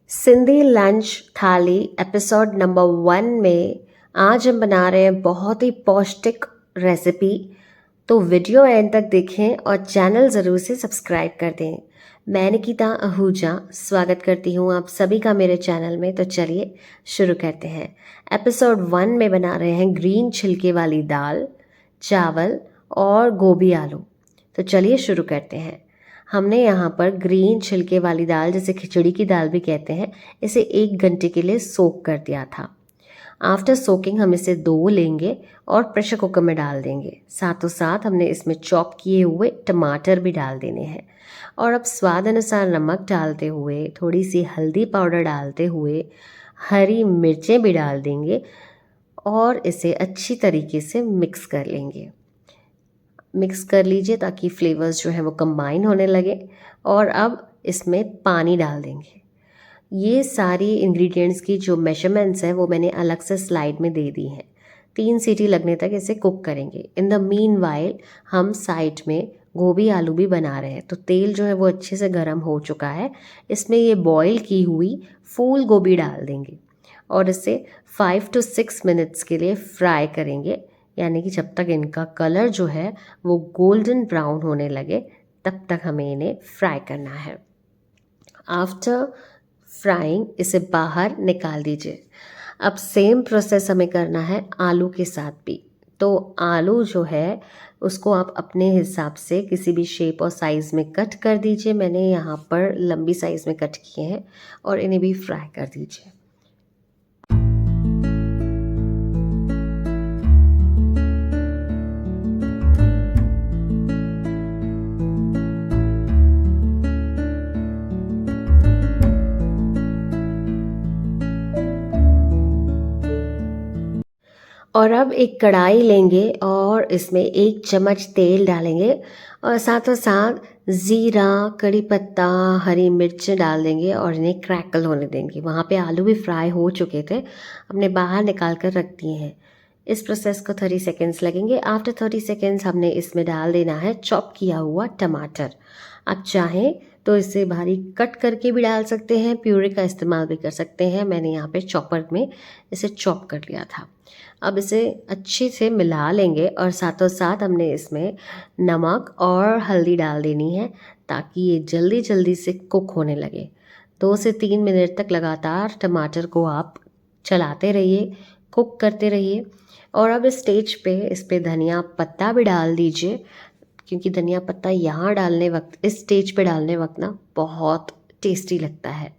Sindhi lunch थाली episode number 1 में आज हम बना रहे हैं बहुत ही पौष्टिक रेसिपी। तो वीडियो एंड तक देखें और चैनल ज़रूर से सब्सक्राइब कर दें। मैं निकिता आहूजा स्वागत करती हूँ आप सभी का मेरे चैनल में। तो चलिए शुरू करते हैं। एपिसोड 1 में बना रहे हैं ग्रीन छिलके वाली दाल, चावल और गोभी आलू। तो चलिए शुरू करते हैं। हमने यहाँ पर ग्रीन छिलके वाली दाल, जिसे खिचड़ी की दाल भी कहते हैं, इसे 1 घंटे के लिए सोक कर दिया था। आफ्टर सोकिंग हम इसे धो लेंगे और प्रेशर कुकर में डाल देंगे। साथों साथ हमने इसमें चॉप किए हुए टमाटर भी डाल देने हैं और अब स्वाद अनुसार नमक डालते हुए, थोड़ी सी हल्दी पाउडर डालते हुए, हरी मिर्चें भी डाल देंगे और इसे अच्छी तरीके से मिक्स कर लेंगे। मिक्स कर लीजिए ताकि फ्लेवर्स जो है वो कंबाइन होने लगे। और अब इसमें पानी डाल देंगे। ये सारी इंग्रेडिएंट्स की जो मेजरमेंट्स हैं वो मैंने अलग से स्लाइड में दे दी हैं। 3 सीटी लगने तक इसे कुक करेंगे। इन द मीन वाइल हम साइड में गोभी आलू भी बना रहे हैं। तो तेल जो है वो अच्छे से गर्म हो चुका है। इसमें ये बॉईल की हुई फूल गोभी डाल देंगे और इसे 5 to 6 मिनट्स के लिए फ्राई करेंगे, यानी कि जब तक इनका कलर जो है वो गोल्डन ब्राउन होने लगे तब तक हमें इन्हें फ्राई करना है। आफ्टर फ्राइंग इसे बाहर निकाल दीजिए। अब सेम प्रोसेस हमें करना है आलू के साथ भी। तो आलू जो है उसको आप अपने हिसाब से किसी भी शेप और साइज़ में कट कर दीजिए। मैंने यहाँ पर लंबी साइज़ में कट किए हैं और इन्हें भी फ्राई कर दीजिए। और अब एक कढ़ाई लेंगे और इसमें 1 चम्मच तेल डालेंगे और साथों साथ ज़ीरा, कड़ी पत्ता, हरी मिर्च डाल देंगे और इन्हें क्रैकल होने देंगे। वहाँ पे आलू भी फ्राई हो चुके थे, हमने बाहर निकाल कर रख दिए हैं। इस प्रोसेस को 30 सेकेंड्स लगेंगे। आफ्टर 30 सेकेंड्स हमने इसमें डाल देना है चॉप किया हुआ टमाटर। आप चाहें तो इसे बारीक कट करके भी डाल सकते हैं, प्यूरी का इस्तेमाल भी कर सकते हैं। मैंने यहाँ पे चॉपर में इसे चॉप कर लिया था। अब इसे अच्छे से मिला लेंगे और साथों साथ हमने इसमें नमक और हल्दी डाल देनी है ताकि ये जल्दी जल्दी से कुक होने लगे। 2 से 3 मिनट तक लगातार टमाटर को आप चलाते रहिए, कुक करते रहिए। और अब इस स्टेज पे इस पे धनिया पत्ता भी डाल दीजिए, क्योंकि धनिया पत्ता यहाँ डालने वक्त, इस स्टेज पे डालने वक्त ना बहुत टेस्टी लगता है।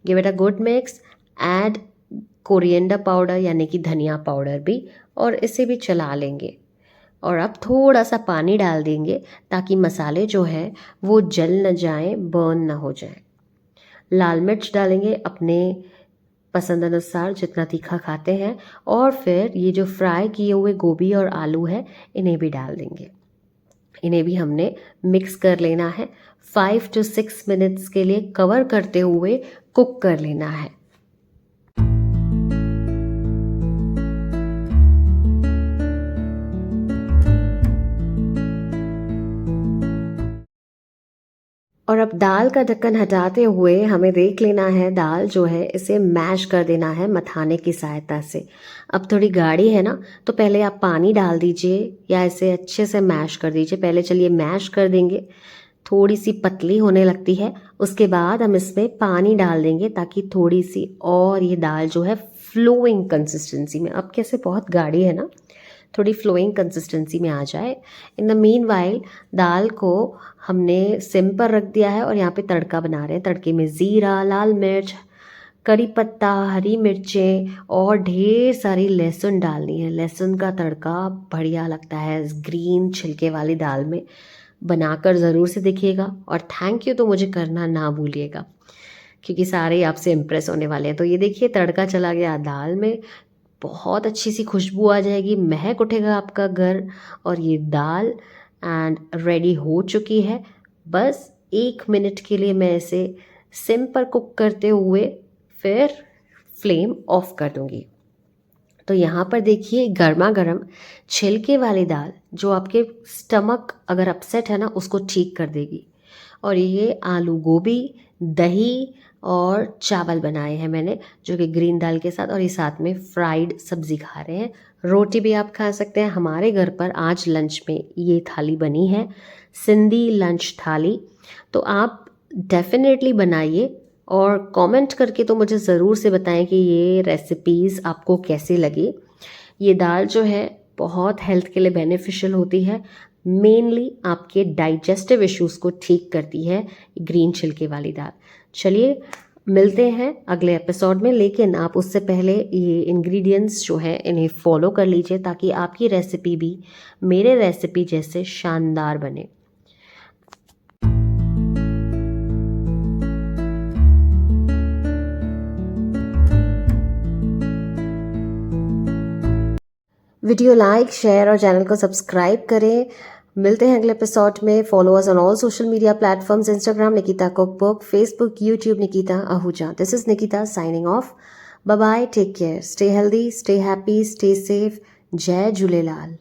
Give it a good mix, add coriander powder यानी कि धनिया पाउडर भी, और इसे भी चला लेंगे। और अब थोड़ा सा पानी डाल देंगे ताकि मसाले जो हैं वो जल न जाएं, बर्न ना हो जाएं। लाल मिर्च डालेंगे अपने पसंद अनुसार, जितना तीखा खाते हैं। और फिर ये जो फ्राई किए हुए गोभी और आलू है इन्हें भी डाल देंगे। इन्हें भी हमने मिक्स कर लेना है। 5 to 6 मिनट्स के लिए कवर करते हुए कुक कर लेना है। और अब दाल का ढक्कन हटाते हुए हमें देख लेना है, दाल जो है इसे मैश कर देना है मथाने की सहायता से। अब थोड़ी गाढ़ी है ना, तो पहले आप पानी डाल दीजिए या इसे अच्छे से मैश कर दीजिए। पहले चलिए मैश कर देंगे, थोड़ी सी पतली होने लगती है, उसके बाद हम इसमें पानी डाल देंगे ताकि थोड़ी सी और ये दाल जो है फ्लोइंग कंसिस्टेंसी में, अब कैसे बहुत गाढ़ी है ना, थोड़ी फ्लोइंग कंसिस्टेंसी में आ जाए। इन द मीन वाइल दाल को हमने सिम पर रख दिया है और यहाँ पे तड़का बना रहे हैं। तड़के में ज़ीरा, लाल मिर्च, कड़ी पत्ता, हरी मिर्चें और ढेर सारी लहसुन डालनी है। लहसुन का तड़का बढ़िया लगता है इस ग्रीन छिलके वाली दाल में। बनाकर ज़रूर से देखिएगा और थैंक यू तो मुझे करना ना भूलिएगा, क्योंकि सारे ही आपसे इम्प्रेस होने वाले हैं। तो ये देखिए तड़का चला गया दाल में, बहुत अच्छी सी खुशबू आ जाएगी, महक उठेगा आपका घर और ये दाल एंड रेडी हो चुकी है। बस 1 मिनट के लिए मैं इसे सिम पर कुक करते हुए फिर फ्लेम ऑफ कर दूंगी। तो यहाँ पर देखिए गर्मा गर्म छिलके वाली दाल जो आपके स्टमक अगर अपसेट है ना उसको ठीक कर देगी। और ये आलू गोभी, दही और चावल बनाए हैं मैंने, जो कि ग्रीन दाल के साथ, और ये साथ में फ्राइड सब्जी खा रहे हैं। रोटी भी आप खा सकते हैं। हमारे घर पर आज लंच में ये थाली बनी है, सिंधी लंच थाली। तो आप डेफिनेटली बनाइए और कमेंट करके तो मुझे ज़रूर से बताएं कि ये रेसिपीज़ आपको कैसी लगी। ये दाल जो है बहुत हेल्थ के लिए बेनिफिशियल होती है, मेनली आपके डाइजेस्टिव इश्यूज़ को ठीक करती है ग्रीन छिलके वाली दाल। चलिए मिलते हैं अगले एपिसोड में, लेकिन आप उससे पहले ये इंग्रेडिएंट्स जो हैं इन्हें फॉलो कर लीजिए ताकि आपकी रेसिपी भी मेरे रेसिपी जैसे शानदार बने। वीडियो लाइक, शेयर और चैनल को सब्सक्राइब करें। मिलते हैं अगले एपिसोड में। Follow us on all social media platforms, Instagram Nikita cookbook, Facebook, YouTube Nikita Ahuja. This is Nikita signing off. Bye bye, take care, stay healthy, stay happy, stay safe. जय झूलेलाल।